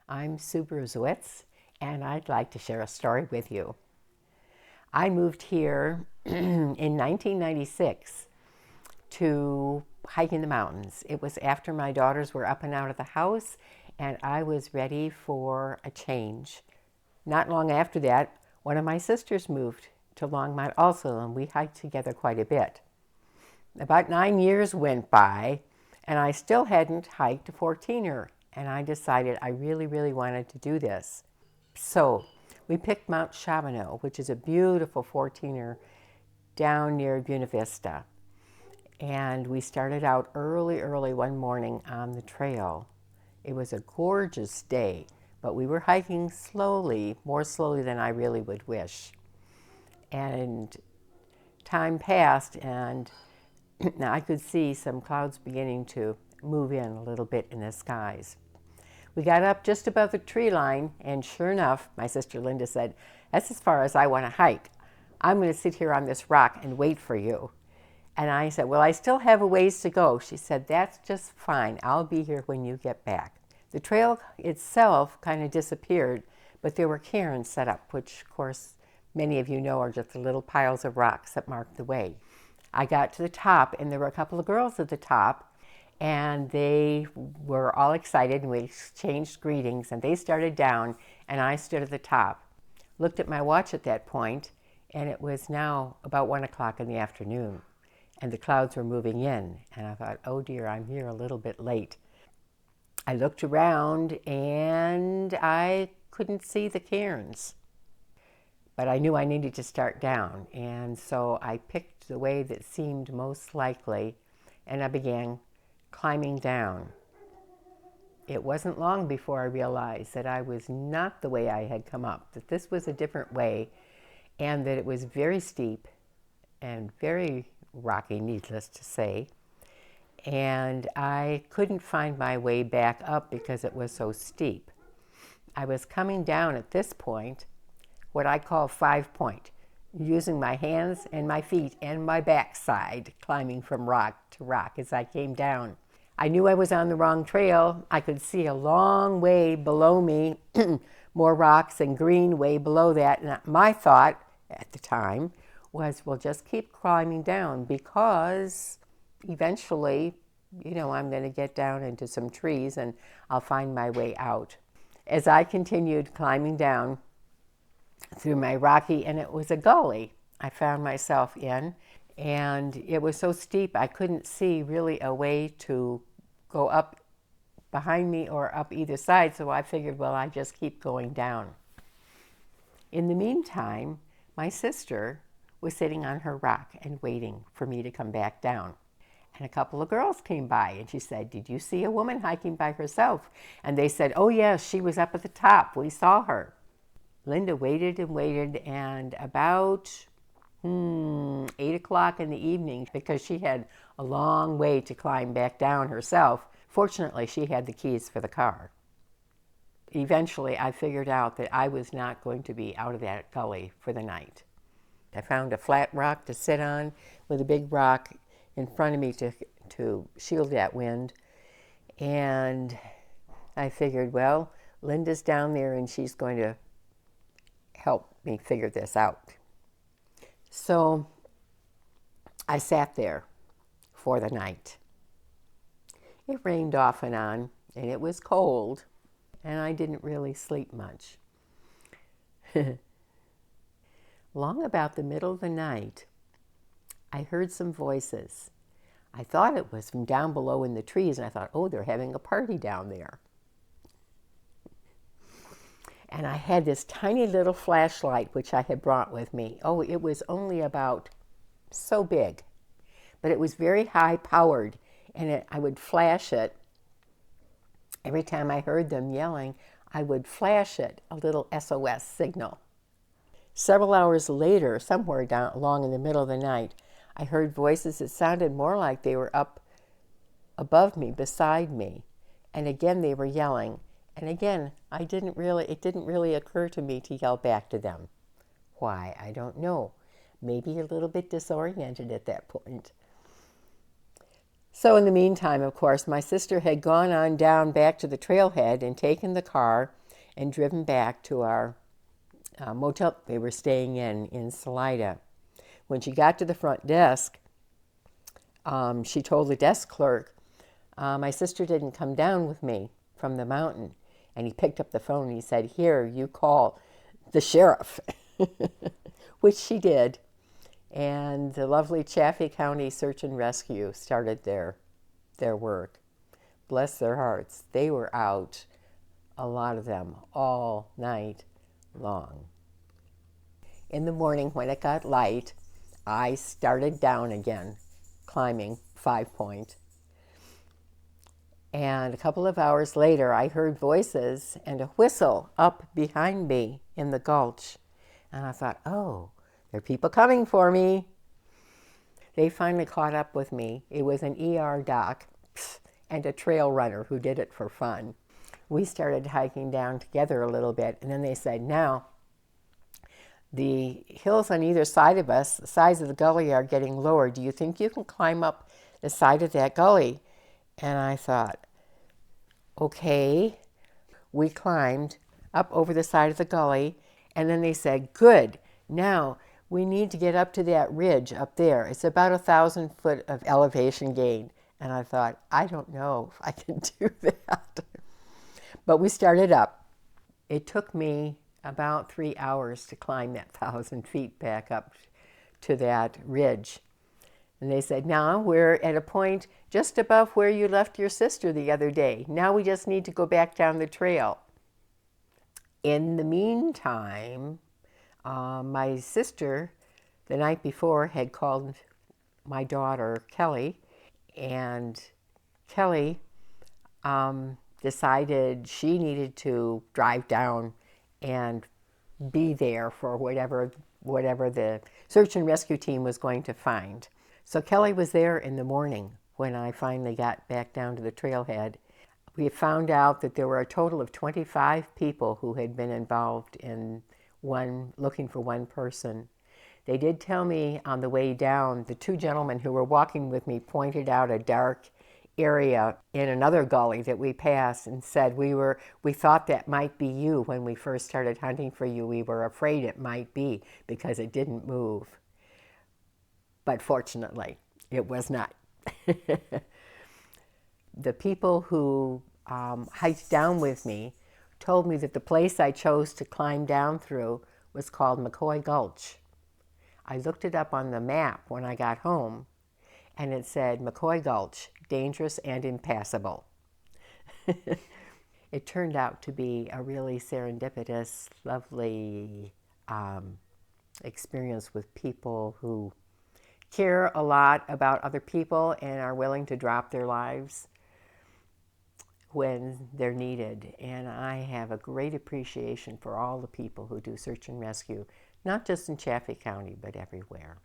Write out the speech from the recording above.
I'm Sue Bruzewitz, and I'd like to share a story with you. I moved here in 1996 to hike in the mountains. It was after my daughters were up and out of the house, and I was ready for a change. Not long after that, one of my sisters moved to Longmont also, and we hiked together quite a bit. About 9 years went by, and I still hadn't hiked a 14er, and I decided I really, really wanted to do this. So we picked Mount Chabonneau, which is a beautiful 14er down near Buena Vista. And we started out early one morning on the trail. It was a gorgeous day, but we were hiking slowly, more slowly than I really would wish. And time passed, and I could see some clouds beginning to move in a little bit in the skies. We got up just above the tree line, and sure enough, my sister Linda said, "That's as far as I want to hike. I'm going to sit here on this rock and wait for you." And I said, "Well, I still have a ways to go." She said, "That's just fine. I'll be here when you get back." The trail itself kind of disappeared, but there were cairns set up, which, of course, many of you know are just the little piles of rocks that mark the way. I got to the top, and there were a couple of girls at the top, and they were all excited, and we exchanged greetings, and they started down, and I stood at the top. Looked at my watch at that point, and it was now about 1 o'clock in the afternoon, and the clouds were moving in, and I thought, oh dear, I'm here a little bit late. I looked around, and I couldn't see the cairns, but I knew I needed to start down, and so I picked the way that seemed most likely, and I began climbing down. It wasn't long before I realized that I was not the way I had come up, that this was a different way, and that it was very steep and very rocky, needless to say. And I couldn't find my way back up because it was so steep. I was coming down at this point, what I call 5-point, using my hands and my feet and my backside, climbing from rock to rock as I came down. I knew I was on the wrong trail. I could see a long way below me, more rocks and green way below that. And my thought at the time was, well, just keep climbing down because eventually, I'm going to get down into some trees and I'll find my way out. As I continued climbing down through my rocky, and it was a gully I found myself in, and it was so steep I couldn't see really a way to go up behind me or up either side, so I figured, well, I just keep going down. In the meantime, my sister was sitting on her rock and waiting for me to come back down. And a couple of girls came by, and she said, "Did you see a woman hiking by herself?" And they said, "Oh yes, she was up at the top. We saw her." Linda waited and waited, and about 8 o'clock in the evening, because she had a long way to climb back down herself. Fortunately, she had the keys for the car. Eventually, I figured out that I was not going to be out of that gully for the night. I found a flat rock to sit on with a big rock in front of me to shield that wind. And I figured, well, Linda's down there and she's going to help me figure this out. So I sat there for the night. It rained off and on, and it was cold, and I didn't really sleep much. Long about the middle of the night, I heard some voices. I thought it was from down below in the trees, and I thought, oh, they're having a party down there. And I had this tiny little flashlight, which I had brought with me. Oh, it was only about so big, but it was very high powered, and I would flash it. Every time I heard them yelling, I would flash it, a little SOS signal. Several hours later, somewhere down along in the middle of the night, I heard voices that sounded more like they were up above me, beside me. And again, they were yelling. And again, it didn't really occur to me to yell back to them. Why? I don't know. Maybe a little bit disoriented at that point. So in the meantime, of course, my sister had gone on down back to the trailhead and taken the car and driven back to our motel they were staying in Salida. When she got to the front desk, she told the desk clerk, my sister didn't come down with me from the mountain. And he picked up the phone and he said, here, you call the sheriff, which she did. And the lovely Chaffee County Search and Rescue started their work. Bless their hearts. They were out, a lot of them, all night long. In the morning when it got light, I started down again, climbing 5 Point. And a couple of hours later, I heard voices and a whistle up behind me in the gulch. And I thought, oh, there are people coming for me. They finally caught up with me. It was an ER doc and a trail runner who did it for fun. We started hiking down together a little bit, and then they said, now, the hills on either side of us, the sides of the gully are getting lower. Do you think you can climb up the side of that gully? And I thought, okay. We climbed up over the side of the gully, and then they said, good, now we need to get up to that ridge up there. It's about 1,000 foot of elevation gain. And I thought, I don't know if I can do that. But we started up. It took me about 3 hours to climb that 1,000 feet back up to that ridge. And they said, now we're at a point just above where you left your sister the other day. Now we just need to go back down the trail. In the meantime, my sister, the night before, had called my daughter, Kelly, and Kelly decided she needed to drive down and be there for whatever the search and rescue team was going to find. So Kelly was there in the morning when I finally got back down to the trailhead. We found out that there were a total of 25 people who had been involved in looking for one person. They did tell me on the way down, the two gentlemen who were walking with me pointed out a dark area in another gully that we passed and said, we thought that might be you when we first started hunting for you. We were afraid it might be because it didn't move. But fortunately, it was not. The people who hiked down with me told me that the place I chose to climb down through was called McCoy Gulch. I looked it up on the map when I got home, and it said McCoy Gulch, dangerous and impassable. It turned out to be a really serendipitous, lovely experience with people who care a lot about other people and are willing to drop their lives when they're needed. And I have a great appreciation for all the people who do search and rescue, not just in Chaffee County, but everywhere.